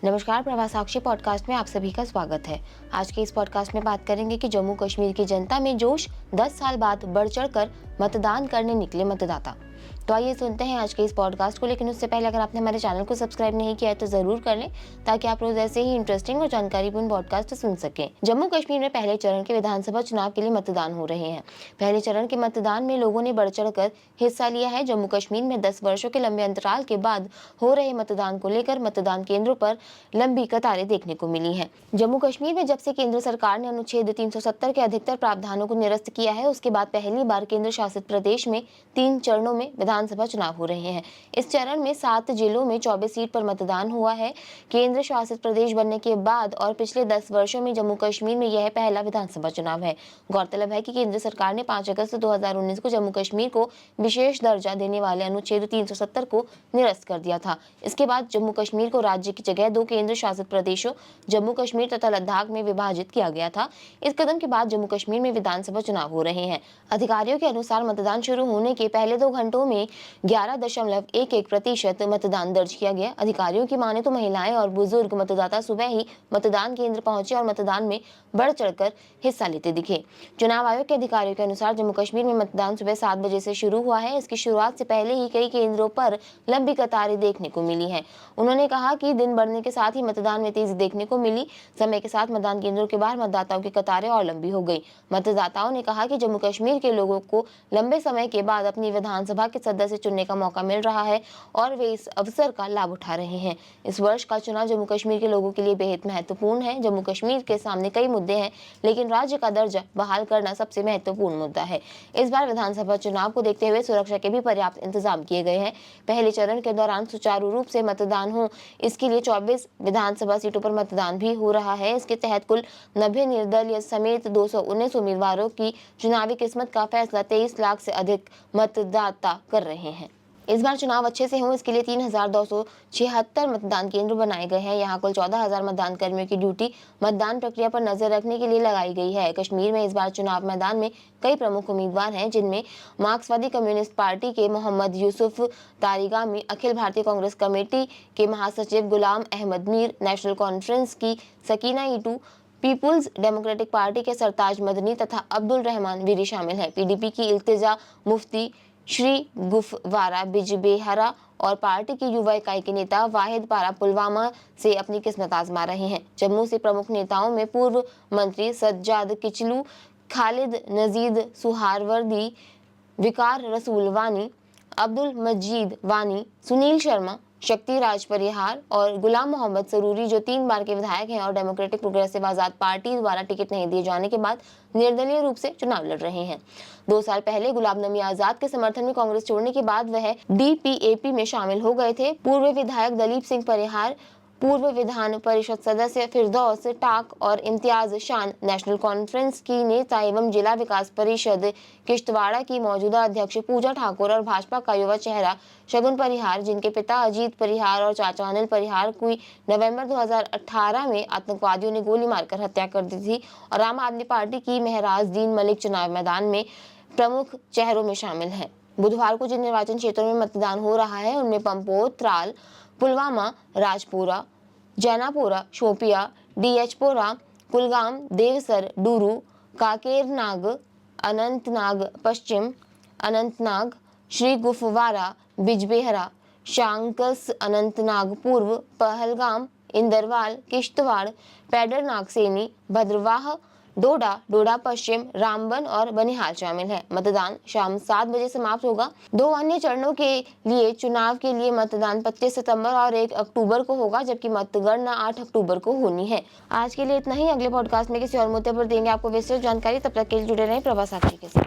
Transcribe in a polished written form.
नमस्कार, प्रभा साक्षी पॉडकास्ट में आप सभी का स्वागत है। आज के इस पॉडकास्ट में बात करेंगे कि जम्मू कश्मीर की जनता में जोश, 10 साल बाद बढ़ चढ़कर मतदान करने निकले मतदाता। तो आइए सुनते हैं आज के इस पॉडकास्ट को। लेकिन उससे पहले अगर आपने हमारे चैनल को सब्सक्राइब नहीं किया है तो जरूर कर लें, ताकि आप रोज ऐसे ही इंटरेस्टिंग और जानकारीपूर्ण पॉडकास्ट सुन सकें। जम्मू कश्मीर में पहले चरण के विधानसभा चुनाव के लिए मतदान हो रहे हैं। पहले चरण के मतदान में लोगों ने बढ़ चढ़कर हिस्सा लिया है। जम्मू कश्मीर में 10 वर्षों के लंबे अंतराल के बाद हो रहे मतदान को लेकर मतदान केंद्रों पर लंबी कतारें देखने को मिली हैं। जम्मू कश्मीर में जब से केंद्र सरकार ने अनुच्छेद 370 के अधिकतर प्रावधानों को निरस्त किया है, उसके बाद पहली बार केंद्र शासित प्रदेश में 3 चरणों में विधानसभा चुनाव हो रहे हैं। इस चरण में 7 जिलों में 24 सीट पर मतदान हुआ है। केंद्र शासित प्रदेश बनने के बाद और पिछले 10 वर्षों में जम्मू कश्मीर में यह पहला विधानसभा चुनाव है। गौरतलब है कि केंद्र सरकार ने 5 अगस्त 2019 को जम्मू कश्मीर को विशेष दर्जा देने वाले अनुच्छेद 370 को निरस्त कर दिया था। इसके बाद जम्मू कश्मीर को राज्य की जगह 2 केंद्र शासित प्रदेशों जम्मू कश्मीर तथा लद्दाख में विभाजित किया गया था। इस कदम के बाद जम्मू कश्मीर में विधानसभा चुनाव हो रहे हैं। अधिकारियों के अनुसार मतदान शुरू होने के पहले 2 घंटों में 11.11% मतदान दर्ज किया गया। अधिकारियों की माने तो महिलाएं और बुजुर्ग मतदाता सुबह ही मतदान केंद्र पहुंचे और मतदान में बढ़ चढ़कर हिस्सा लेते दिखे। चुनाव आयोग के अधिकारियों के अनुसार जम्मू कश्मीर में मतदान सुबह 7 बजे से शुरू हुआ है। इसकी शुरुआत से पहले ही कई केंद्रों पर लंबी कतारें देखने को मिली है। उन्होंने कहा कि दिन बढ़ने के साथ ही मतदान में तेजी देखने को मिली। समय के साथ मतदान केंद्रों के बाहर मतदाताओं की कतारें और लंबी हो गई। मतदाताओं ने कहा कि जम्मू कश्मीर के लोगों को लंबे समय के बाद अपनी विधानसभा के सदस्य चुनने का मौका मिल रहा है और वे इस अवसर का लाभ उठा रहे हैं। इस वर्ष का चुनाव जम्मू कश्मीर के लोगों के लिए बेहद महत्वपूर्ण है। जम्मू कश्मीर के सामने कई मुद्दे हैं, लेकिन राज्य का दर्जा बहाल करना सबसे महत्वपूर्ण मुद्दा है। इस बार विधानसभा चुनाव को देखते हुए सुरक्षा के भी पर्याप्त इंतजाम किए गए हैं। पहले चरण के दौरान सुचारू रूप से मतदान हो, इसके लिए 24 विधानसभा सीटों पर मतदान भी हो रहा है। इसके तहत कुल 90 निर्दलीय समेत 219 उम्मीदवारों की चुनावी किस्मत का फैसला 23 लाख से अधिक मतदाता कर रहे हैं। इस बार चुनाव अच्छे से हों, इसके लिए 3276 मतदान केंद्र बनाए गए हैं। यहाँ कुल 14,000 मतदान कर्मियों की ड्यूटी मतदान प्रक्रिया पर नजर रखने के लिए लगाई गई है। कश्मीर में इस बार चुनाव मैदान में कई प्रमुख उम्मीदवार हैं, जिनमें मार्क्सवादी कम्युनिस्ट पार्टी के मोहम्मद यूसुफ तारिगामी, अखिल भारतीय कांग्रेस कमेटी के महासचिव गुलाम अहमद मीर, नेशनल कॉन्फ्रेंस की सकीना ईटू, पीपुल्स डेमोक्रेटिक पार्टी के सरताज मदनी तथा अब्दुल रहमान वीरी शामिल हैं। पीडीपी की इल्तिजा मुफ्ती श्री गुफवारा बिजबेहरा और पार्टी की युवा इकाई के नेता वाहिद पारा पुलवामा से अपनी किस्मत आजमा रहे हैं। जम्मू से प्रमुख नेताओं में पूर्व मंत्री सज्जाद किचलू, खालिद नजीद सुहारवर्दी, विकार रसूल वानी, अब्दुल मजीद वानी, सुनील शर्मा, शक्ति राज परिहार और गुलाम मोहम्मद सरूरी, जो 3 बार के विधायक हैं और डेमोक्रेटिक प्रोग्रेसिव आजाद पार्टी द्वारा टिकट नहीं दिए जाने के बाद निर्दलीय रूप से चुनाव लड़ रहे हैं। 2 साल पहले गुलाम नबी आजाद के समर्थन में कांग्रेस छोड़ने के बाद वह डीपीएपी में शामिल हो गए थे। पूर्व विधायक दलीप सिंह परिहार, पूर्व विधान परिषद सदस्य फिरदौस टाक और इम्तियाज शान नेशनल कॉन्फ्रेंस की नेता एवं जिला विकास परिषद किश्तवाड़ा की मौजूदा अध्यक्ष पूजा ठाकुर और भाजपा का युवा चेहरा शगुन परिहार, जिनके पिता अजीत परिहार और चाचा अनिल परिहार की नवंबर 2018 में आतंकवादियों ने गोली मारकर हत्या कर दी थी, और आम आदमी पार्टी की महराज दीन मलिक चुनाव मैदान में प्रमुख चेहरों में शामिल है। बुधवार को जिन निर्वाचन क्षेत्रों में मतदान हो रहा है उनमें पंपोर, त्राल, पुलवामा, राजपुरा, जैनापुरा, शोपिया, डीएचपुरा, कुलगाम, देवसर, डूरू, काकेरनाग, अनंतनाग पश्चिम, अनंतनाग, श्री गुफवारा, बिजबेहरा, शांकस, अनंतनाग पूर्व, पहलगाम, इंदरवाल, किश्तवाड़, पैडर नागसेनी, भद्रवाह, डोडा, डोडा पश्चिम, रामबन और बनिहाल शामिल है। मतदान शाम 7 बजे समाप्त होगा। 2 अन्य चरणों के लिए चुनाव के लिए मतदान 25 सितंबर और 1 अक्टूबर को होगा, जबकि मतगणना 8 अक्टूबर को होनी है। आज के लिए इतना ही। अगले पॉडकास्ट में किसी और मुद्दे पर देंगे आपको विस्तृत जानकारी। तब तक के लिए जुड़े रहें प्रभा साक्षी के साथ।